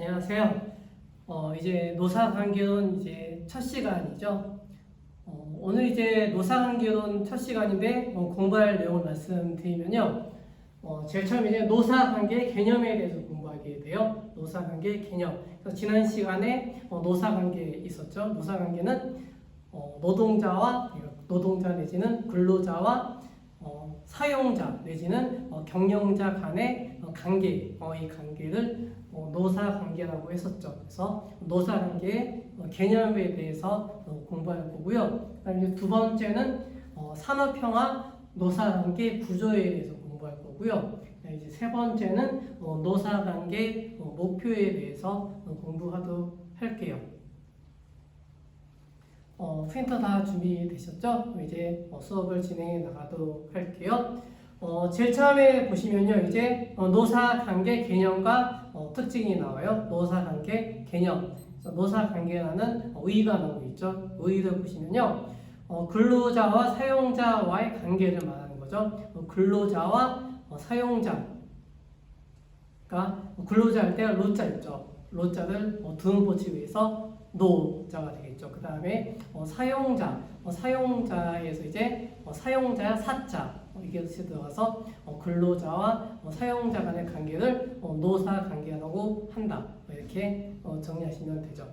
안녕하세요. 이제 노사관계론 이제 첫 시간이죠. 오늘 이제 노사관계론 첫 시간인데 공부할 내용을 말씀드리면요. 제일 처음 이제 노사관계 개념에 대해서 공부하게 돼요. 노사관계 개념. 그래서 지난 시간에 노사관계 있었죠. 노사관계는 노동자 내지는 근로자와 사용자 내지는 경영자 간의 관계, 이 관계를 노사관계라고 했었죠. 그래서 노사관계의 개념에 대해서 공부할 거고요. 그다음에 이제 두 번째는 산업평화 노사관계 구조에 대해서 공부할 거고요. 이제 세 번째는 노사관계 목표에 대해서 공부하도록 할게요. 프린터 다 준비되셨죠? 이제 수업을 진행해 나가도록 할게요. 제일 처음에 보시면요, 이제 노사관계 개념과 특징이 나와요. 노사관계 개념. 노사관계라는 의의가 나오고 있죠. 의의를 보시면요, 근로자와 사용자와의 관계를 말하는 거죠. 근로자와 사용자. 그러니까 근로자 할 때 로자 있죠. 로자를 등 붙이기 위해서 노자가 되겠죠. 그 다음에 사용자에서 이제 사용자야 사자 이게 들어가서 근로자와 사용자 간의 관계를 노사관계라고 한다. 이렇게 정리하시면 되죠.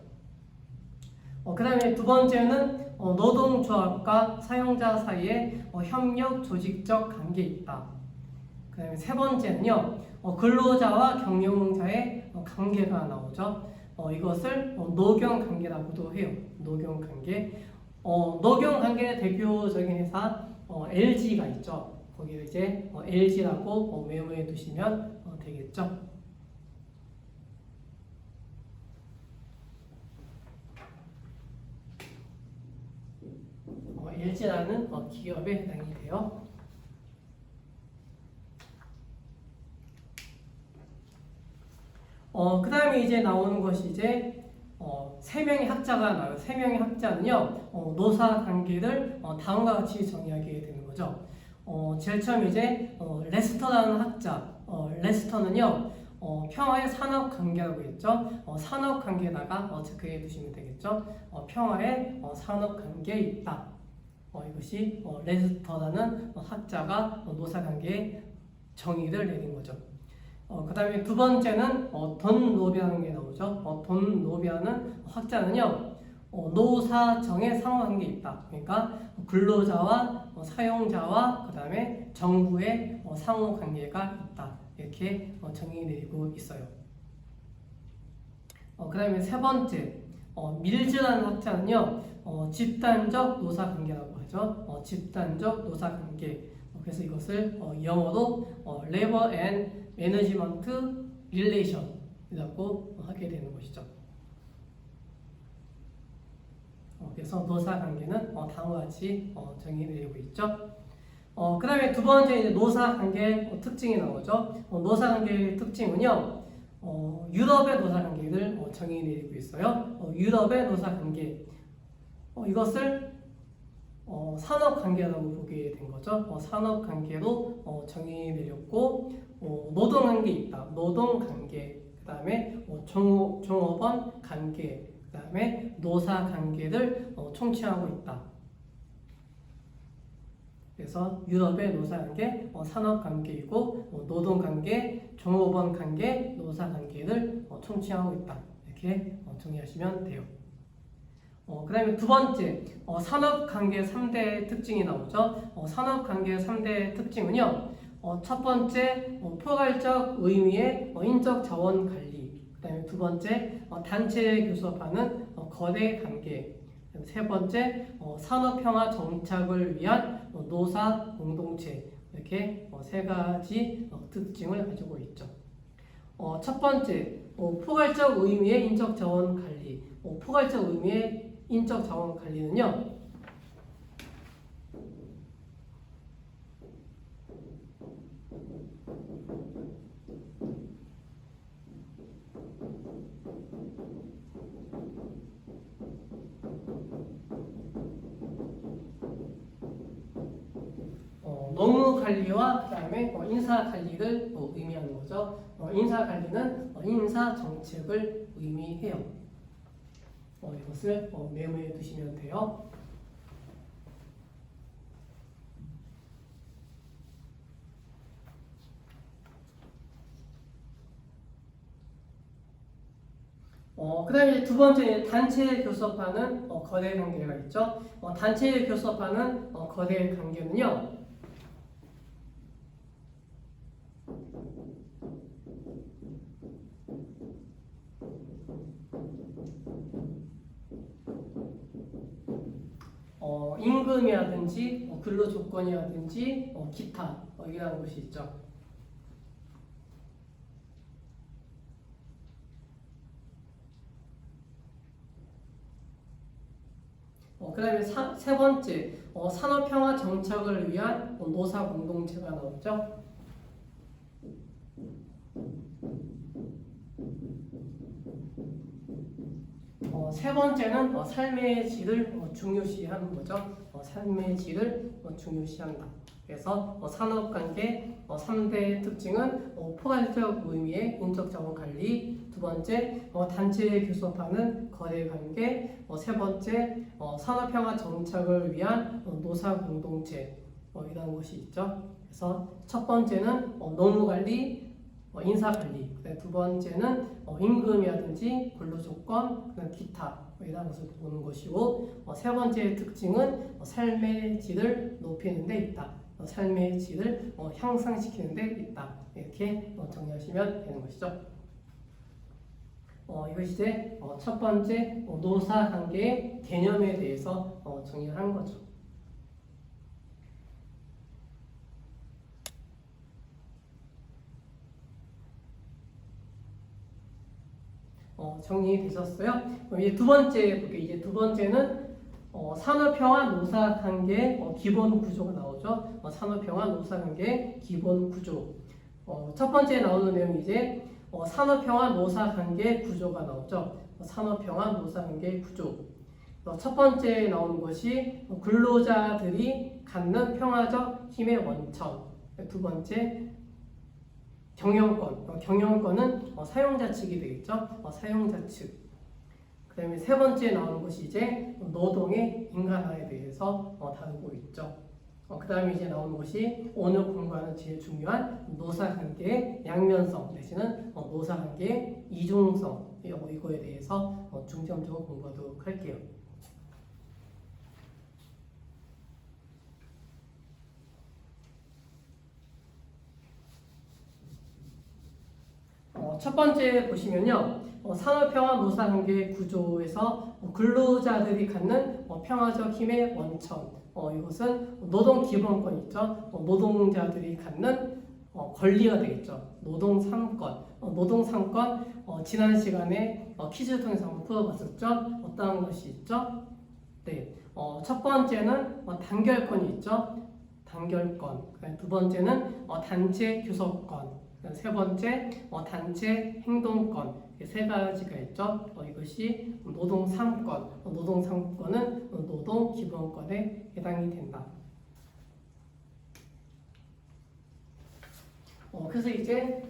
그 다음에 두 번째는 노동조합과 사용자 사이에 협력 조직적 관계 있다. 그 다음에 세 번째는요, 근로자와 경영자의 관계가 나오죠. 이것을 노경관계라고도 해요. 노경관계. 노경관계의 대표적인 회사 LG가 있죠. 거기를 이제 LG라고 메모해 두시면 되겠죠. LG라는 기업에 해당이 돼요. 그 다음에 이제 나오는 것이 이제 세 명의 학자가 나와요. 세 명의 학자는요, 노사관계를 다음과 같이 정의하게 되는 거죠. 제일 처음 이제 레스터라는 학자, 레스터는요, 평화의 산업관계라고 했죠. 산업관계에다가 체크해 두시면 되겠죠. 평화의 산업관계에 있다. 이것이 레스터라는 학자가 노사관계의 정의를 내린 거죠. 그 다음에 두 번째는 돈 로비라는 게 나오죠. 돈 로비라는 학자는요, 노사정의 상호관계에 있다. 그러니까 근로자와 사용자와 그 다음에 정부의 상호관계가 있다. 이렇게 정의 내리고 있어요. 그 다음에 세 번째, 밀즈라는 학자는요, 집단적 노사관계라고 하죠. 집단적 노사관계. 그래서 이것을 영어로 Labor and 매니지먼트 릴레이션이라고 하게 되는 것이죠. 그래서 노사관계는 다음과 같이 정의 내리고 있죠. 그 다음에 두 번째 이제 노사관계 특징이 나오죠. 노사관계의 특징은요, 유럽의 노사관계를 정의 내리고 있어요. 유럽의 노사관계, 이것을 산업관계라고 보게 된 거죠. 산업관계로 정의 내렸고, 노동관계 있다. 노동관계, 그 다음에 종업원 관계, 그 다음에 노사관계를 총칭하고 있다. 그래서 유럽의 노사관계, 산업관계이고, 노동관계, 종업원관계, 노사관계를 총칭하고 있다. 이렇게 정리하시면 돼요. 그 다음에 두 번째, 산업관계 3대 특징이 나오죠. 산업관계 3대 특징은요, 첫 번째, 포괄적 의미의 인적 자원 관리. 그 다음에 두 번째, 단체에 교섭하는 거래 관계. 세 번째, 산업평화 정착을 위한 노사 공동체. 이렇게 세 가지 특징을 가지고 있죠. 첫 번째, 포괄적 의미의 인적 자원 관리. 포괄적 의미의 인적 자원 관리는요, 노무 관리와 그다음에 그다음에 인사 관리를 의미하는 거죠. 인사 관리는 인사 정책을 의미해요. 이것을 메모해 두시면 돼요. 그 다음에 두 번째 단체 교섭하는 거래 관계가 있죠. 단체 교섭하는 거래 관계는요. 임금이라든지 근로조건이라든지 기타 이라는 것이 있죠. 그 다음에 세 번째 산업평화 정착을 위한 노사공동체가 나오죠. 세 번째는 삶의 질을 중요시하는 거죠. 삶의 질을 중요시한다. 그래서 산업관계 3대 특징은 포괄적 의미의 인적자원관리, 두 번째 단체 교섭하는 거래관계, 세 번째 산업평화 정착을 위한 노사공동체 이라는 것이 있죠. 그래서 첫 번째는 노무관리, 인사관리, 두 번째는 임금이라든지 근로조건, 기타 이런 것을 보는 것이고, 세 번째 특징은 삶의 질을 높이는 데 있다. 삶의 질을 향상시키는 데 있다. 이렇게 정리하시면 되는 것이죠. 이것이 이제 첫 번째 노사관계의 개념에 대해서 정리를 한 거죠. 정리되셨어요? 이제 두 번째 볼게요. 이제 두 번째는 산업평화 노사관계의 기본 구조가 나오죠. 산업평화 노사관계의 기본 구조. 첫 번째 나오는 내용이 이제 산업평화 노사관계 구조가 나오죠. 산업평화 노사관계 구조. 첫 번째 나오는 것이 근로자들이 갖는 평화적 힘의 원천. 두 번째 경영권. 경영권은 사용자 측이 되겠죠. 사용자 측. 그 다음에 세 번째 나오는 것이 이제 노동의 인간화에 대해서 다루고 있죠. 그 다음에 이제 나오는 것이 오늘 공부하는 제일 중요한 노사관계의 양면성 내지는 노사관계의 이중성 이거에 대해서 중점적으로 공부하도록 할게요. 첫 번째 보시면요. 산업평화 노사관계 구조에서 근로자들이 갖는 평화적 힘의 원천 이것은 노동기본권 있죠. 노동자들이 갖는 권리가 되겠죠. 노동3권 노동3권 지난 시간에 퀴즈 통해서 한번 풀어봤었죠. 어떤 것이 있죠? 네, 첫 번째는 단결권이 있죠. 단결권. 두 번째는 단체 교섭권. 세 번째 단체 행동권 세 가지가 있죠. 이것이 노동 3권. 노동 3권은 노동 기본권에 해당이 된다. 그래서 이제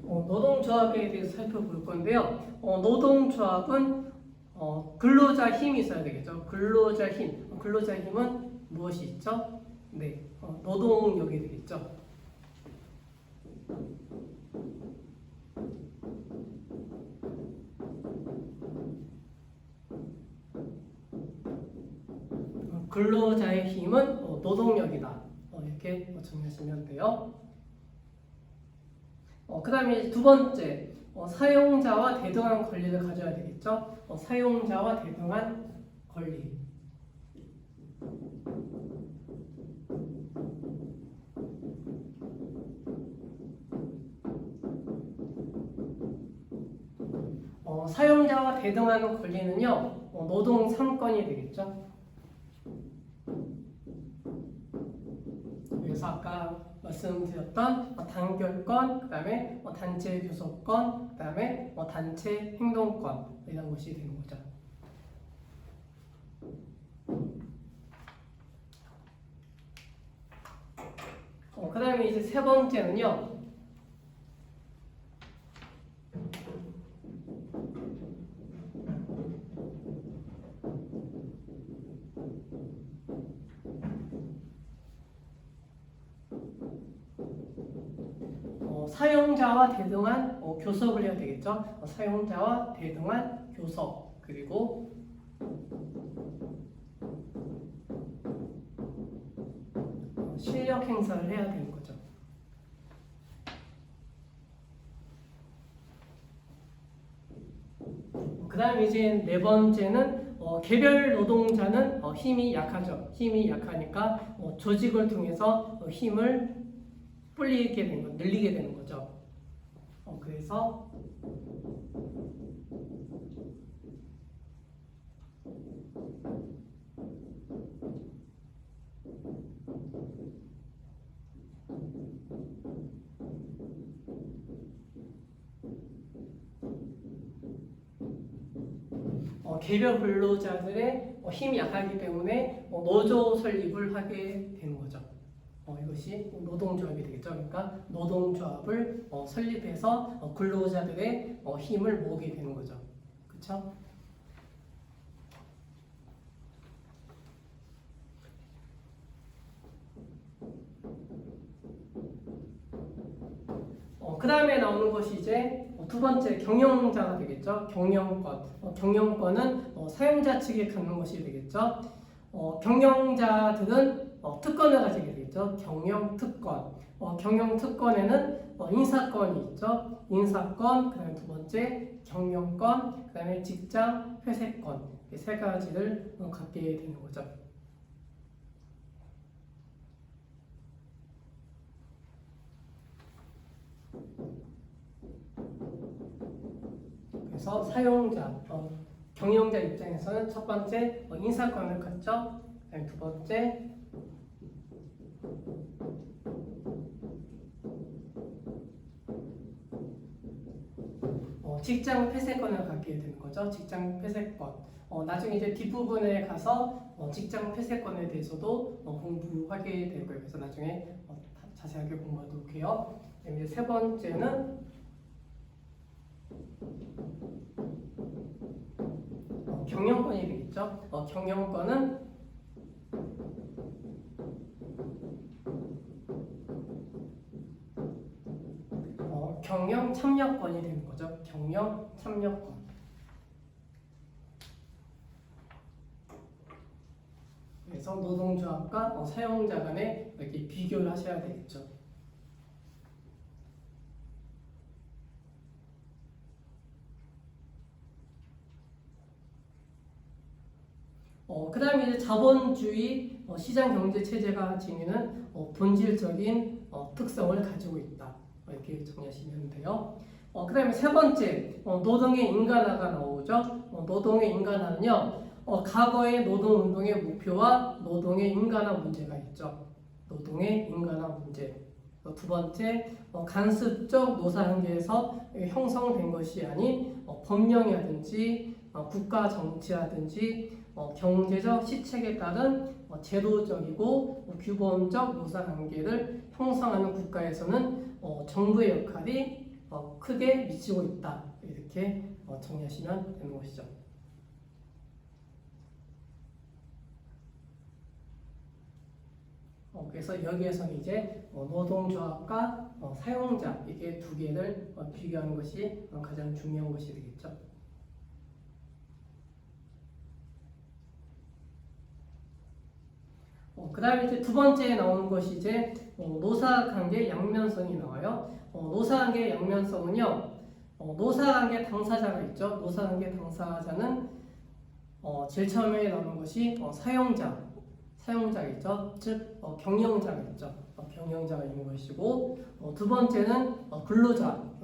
노동조합에 대해서 살펴볼 건데요. 노동조합은 근로자 힘이 있어야 되겠죠. 근로자 힘. 근로자 힘은 무엇이 있죠? 네, 노동력이 되겠죠. 근로자의 힘은 노동력이다. 이렇게 정리하시면 돼요. 그 다음에 두 번째, 사용자와 대등한 권리를 가져야 되겠죠. 사용자와 대등한 권리. 사용자와 대등한 권리는요, 노동 3권이 되겠죠. 그래서 아까 말씀드렸던 단결권, 그 다음에 단체 교섭권, 그 다음에 단체 행동권 이런 것이 되는 거죠. 그 다음에 이제 세 번째는요. 사용자와 대등한 교섭을 해야 되겠죠. 사용자와 대등한 교섭, 그리고 실력 행사를 해야 되는 거죠. 그 다음에 이제 네 번째는 개별 노동자는 힘이 약하죠. 힘이 약하니까 조직을 통해서 힘을 불리게 되는 거, 늘리게 되는 거죠. 그래서 개별 근로자들의 힘이 약하기 때문에 노조 설립을 하게 되는 거죠. 이것이 노동조합이 되겠죠. 그러니까 노동조합을 설립해서 근로자들의 힘을 모으게 되는 거죠. 그렇죠? 그 다음에 나오는 것이 이제 두 번째 경영자가 되겠죠. 경영권. 경영권은 사용자 측에 갖는 것이 되겠죠. 경영자들은 특권을 가지게 되겠죠. 경영특권. 경영특권에는 인사권이 있죠. 인사권, 그 다음에 두 번째 경영권, 그 다음에 직장 회색권. 이 세 가지를 갖게 되는 거죠. 그래서 사용자, 경영자 입장에서는 첫 번째 인사권을 갖죠. 그다음에 두 번째 직장 폐쇄권을 갖게 되는 거죠. 직장 폐쇄권. 나중에 이제 뒷부분에 가서 직장 폐쇄권에 대해서도 공부하게 될 거예요. 그래서 나중에 자세하게 공부하도록 해요. 이제 세 번째는 경영권이 되겠죠. 경영권은 경영 참여권이 되는 거죠. 경영 참여권. 그래서 노동조합과 사용자 간에 이렇게 비교를 하셔야 되겠죠. 그 다음에 이제 자본주의 시장 경제 체제가 지니는 본질적인 특성을 가지고 있다. 이렇게 정리하시면 돼요. 그 다음에 세 번째, 노동의 인간화가 나오죠. 노동의 인간화는요, 과거의 노동운동의 목표와 노동의 인간화 문제가 있죠. 노동의 인간화 문제. 두 번째, 간섭적 노사관계에서 형성된 것이 아닌 법령이라든지 국가 정치라든지 경제적 시책에 따른 제도적이고 규범적 노사관계를 형성하는 국가에서는 정부의 역할이 크게 미치고 있다. 이렇게 정리하시면 되는 것이죠. 그래서 여기에서는 이제 노동조합과 사용자 이게 두 개를 비교하는 것이 가장 중요한 것이 되겠죠. 그 다음에 이제 두 번째에 나오는 것이 이제 노사관계 양면성이 나와요. 노사관계 양면성은요, 노사관계 당사자가 있죠. 노사관계 당사자는 제일 처음에 나오는 것이 사용자가 있죠. 즉 경영자가 있죠. 경영자가 있는 것이고, 두 번째는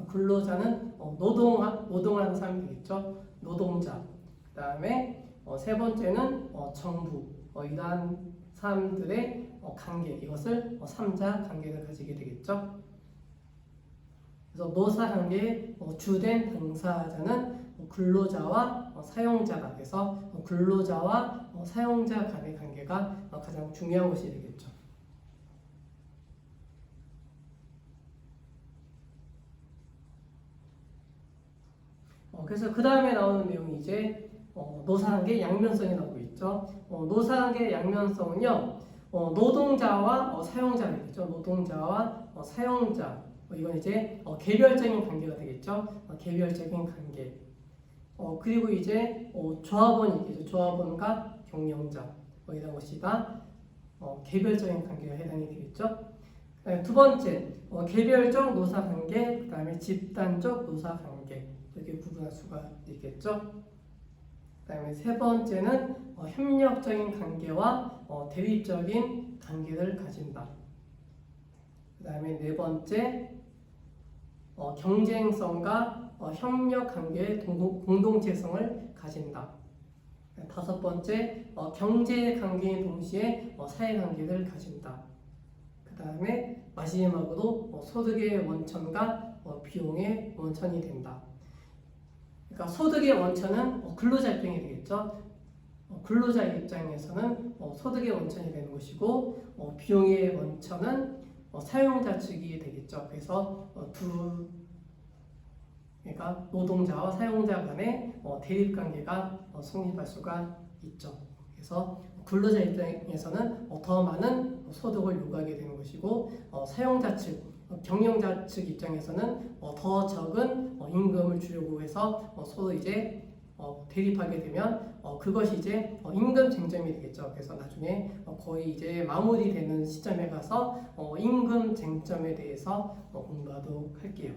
근로자는 노동하는 사람이 되겠죠. 노동자. 그 다음에 세 번째는 정부. 이러한 사람들의 관계, 이것을 3자 관계를 가지게 되겠죠. 그래서 노사관계의 주된 당사자는 근로자와 사용자다. 그래서 근로자와 사용자 간의 관계가 가장 중요한 것이 되겠죠. 그래서 그 다음에 나오는 내용이 이제 노사관계 양면성이 나오고 있죠. 노사관계 양면성은요, 노동자와 사용자겠죠. 노동자와 사용자. 이건 이제 개별적인 관계가 되겠죠. 개별적인 관계. 그리고 이제 조합원이 있겠죠. 조합원과 경영자. 이런 것이 다 개별적인 관계가 해당이 되겠죠. 두 번째, 개별적 노사관계, 그 다음에 집단적 노사관계. 이렇게 구분할 수가 있겠죠. 그 다음에 세 번째는 협력적인 관계와 대립적인 관계를 가진다. 그 다음에 네 번째, 경쟁성과 협력 관계의 공동체성을 가진다. 다섯 번째, 경제 관계인 동시에 사회 관계를 가진다. 그 다음에 마지막으로 소득의 원천과 비용의 원천이 된다. 그러니까 소득의 원천은 근로자 입장이 되겠죠. 근로자 입장에서는 소득의 원천이 되는 것이고, 비용의 원천은 사용자 측이 되겠죠. 그래서 그러니까 노동자와 사용자 간의 대립 관계가 성립할 수가 있죠. 그래서 근로자 입장에서는 더 많은 소득을 요구하게 되는 것이고, 사용자 측, 경영자 측 입장에서는 더 적은 임금을 주려고 해서 서로 이제 대립하게 되면 그것이 이제 임금 쟁점이 되겠죠. 그래서 나중에 거의 이제 마무리되는 시점에 가서 임금 쟁점에 대해서 공부하도록 할게요.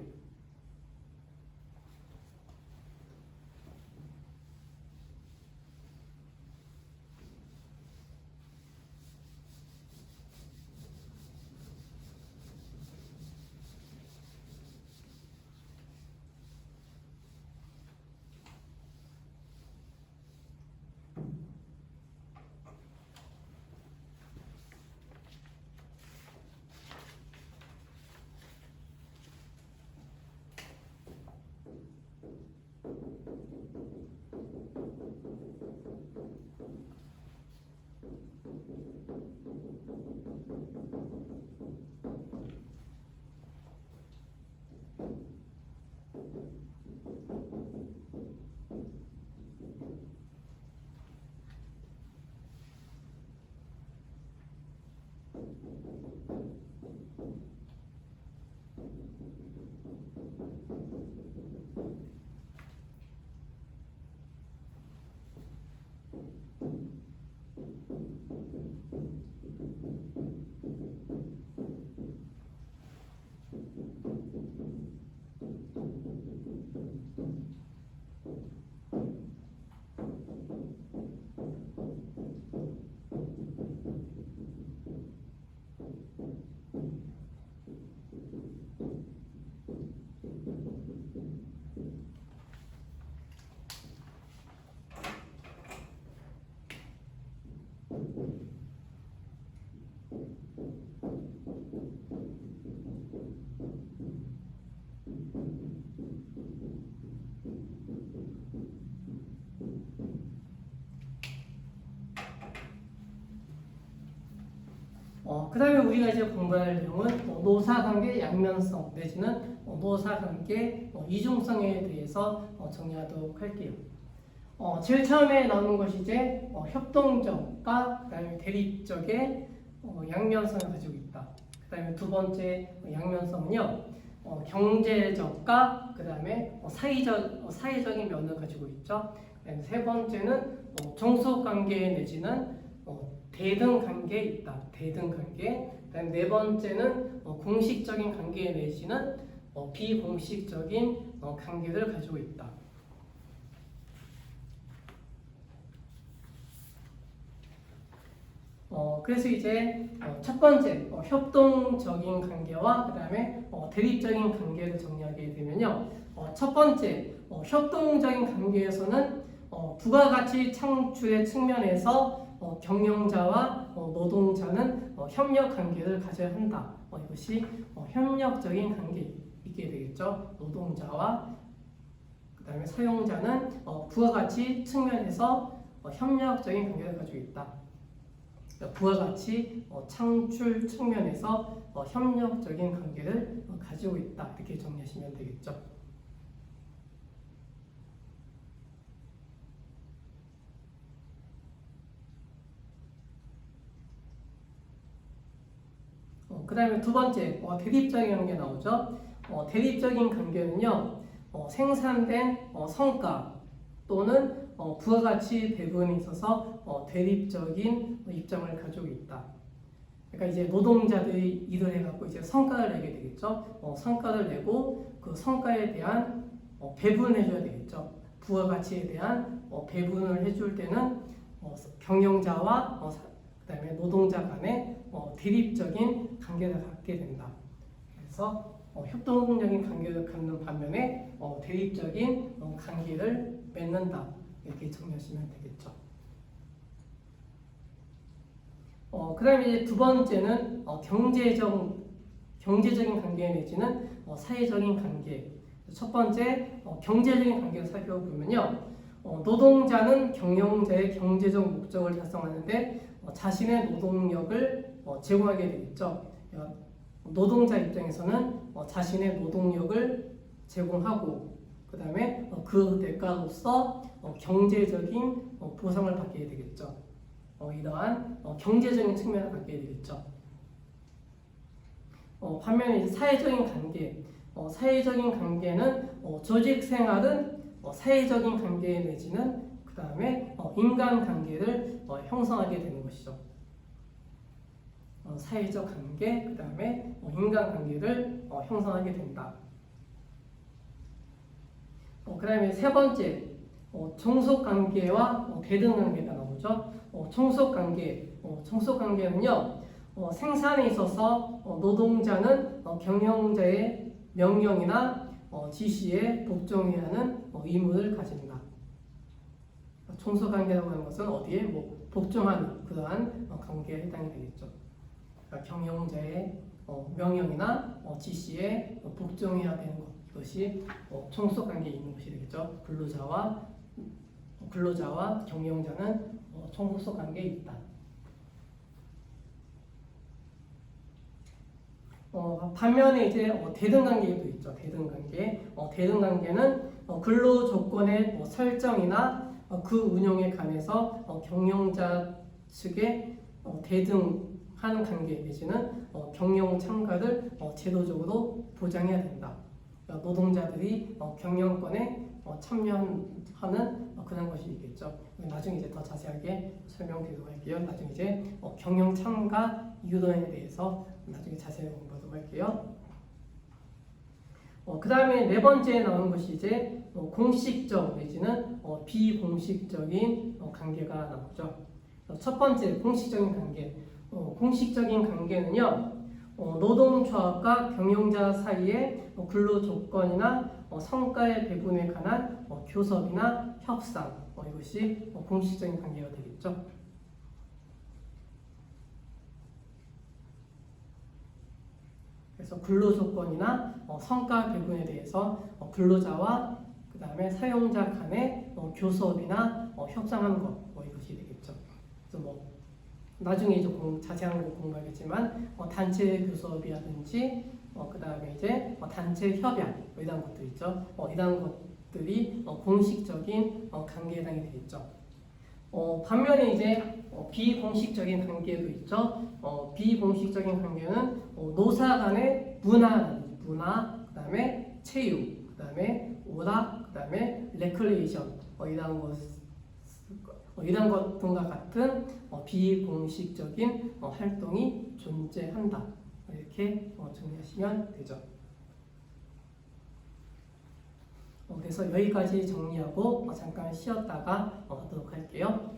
그 다음에 우리가 이제 공부할 내용은 노사관계 양면성 내지는 노사관계 이중성에 대해서 정리하도록 할게요. 제일 처음에 나오는 것이 이제 협동적과 그 다음에 대립적의 양면성을 가지고 있다. 그 다음에 두 번째 양면성은요, 경제적과 그 다음에 사회적인 면을 가지고 있죠. 그 다음에 세 번째는 종속관계 내지는 대등 관계에 있다. 대등 관계. 그다음 네 번째는 공식적인 관계 내지는 비공식적인 관계를 가지고 있다. 그래서 이제 첫 번째 협동적인 관계와 그다음에 대립적인 관계를 정리하게 되면요. 첫 번째 협동적인 관계에서는 부가가치 창출의 측면에서 경영자와 노동자는 협력 관계를 가져야 한다. 이것이 협력적인 관계 있게 되겠죠. 노동자와 그다음에 사용자는 부가가치 측면에서 협력적인 관계를 가지고 있다. 부가가치 창출 측면에서 협력적인 관계를 가지고 있다. 이렇게 정리하시면 되겠죠. 그 다음에 두 번째, 대립적인 관계 나오죠. 대립적인 관계는요, 생산된 성과 또는 부가가치 배분에 있어서 대립적인 입장을 가지고 있다. 그러니까 이제 노동자들이 일을 해갖고 이제 성과를 내게 되겠죠. 성과를 내고 그 성과에 대한 배분을 해줘야 되겠죠. 부가가치에 대한 배분을 해줄 때는 경영자와 그다음에 노동자 간의 대립적인 관계를 갖게 된다. 그래서 협동적인 관계를 갖는 반면에 대립적인 관계를 맺는다. 이렇게 정리하시면 되겠죠. 그 다음에 이제 두 번째는 경제적인 관계 내지는 사회적인 관계. 첫 번째 경제적인 관계를 살펴보면요. 노동자는 경영자의 경제적 목적을 달성하는데 자신의 노동력을 제공하게 되겠죠. 노동자 입장에서는 자신의 노동력을 제공하고 그 다음에 그 대가로서 경제적인 보상을 받게 되겠죠. 이러한 경제적인 측면을 갖게 되겠죠. 반면에 이제 사회적인 관계는 조직 생활은 사회적인 관계 내지는 그 다음에 인간 관계를 형성하게 되는 것이죠. 사회적 관계, 그 다음에 인간 관계를 형성하게 된다. 그 다음에 세 번째, 종속 관계와 대등 관계가 나오죠. 종속 관계는요, 생산에 있어서 노동자는 경영자의 명령이나 지시에 복종해야 하는 의무를 가진다. 종속 관계라고 하는 것은 어디에 복종하는 그러한 관계에 해당이 되겠죠. 그러니까 경영자의 명령이나 지시에 복종해야 되는 것, 이것이 종속 관계에 있는 것이 되겠죠. 근로자와 경영자는 종속 관계에 있다. 반면에 이제 대등 관계도 있죠. 대등 관계. 대등 관계는 근로 조건의 설정이나 그 운영에 관해서 경영자 측에 대등하는 관계 내지는 경영 참가를 제도적으로 보장해야 된다. 노동자들이 경영권에 참여하는 그런 것이 있겠죠. 나중에 이제 더 자세하게 설명드리도록 할게요. 나중에 이제 경영 참가 유도에 대해서 나중에 자세히 공부하도록 할게요. 그 다음에 네 번째에 나오는 것이 이제 공식적 내지는 비공식적인 관계가 나오죠. 첫 번째 공식적인 관계. 공식적인 관계는요, 노동조합과 경영자 사이의 근로 조건이나 성과의 배분에 관한 교섭이나 협상, 이것이 공식적인 관계가 되겠죠. 그래서 근로 조건이나 성과 배분에 대해서 근로자와 그 다음에 사용자 간의 교섭이나 협상하는 것, 이것이 되겠죠. 그래서 나중에 이제 자세한 거 공부하겠지만 단체 교섭이라든지 그 다음에 이제 단체 협약 이런 것들 있죠. 이런 것들이 공식적인 관계에 해당이 되겠죠. 반면에 이제 비공식적인 관계도 있죠. 비공식적인 관계는 노사 간의 문화, 그 다음에 체육, 그 다음에 오락, 그 다음에 레크레이션 이런 것들과 같은 비공식적인 활동이 존재한다. 이렇게 정리하시면 되죠. 그래서 여기까지 정리하고 잠깐 쉬었다가 하도록 할게요.